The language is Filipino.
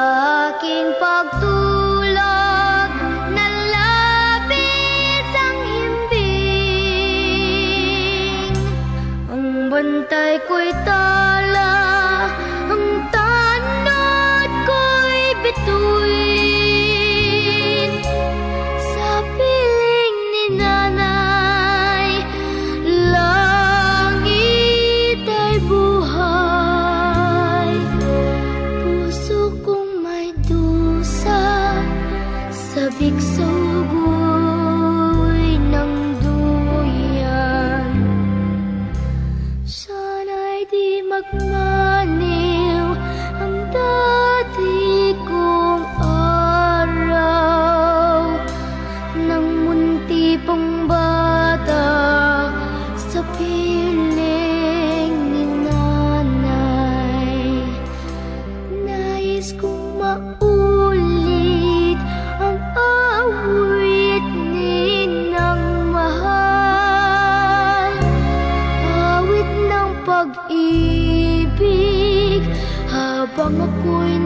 aking pagtulog, nalapit ang himbing. Ang bantay ko'y tala, ang tanod ko'y bituin. Sa piling ni nanay, langit ay buhay. Puso kong may dusa, sa bigsugoy ng duyan. Sana'y di magmaniw ang dati kong araw, nang munti pang bata sa piling ni nanay. Nais kong maulit ang awit ninang mahal, awit ng pag-ibig habang ako'y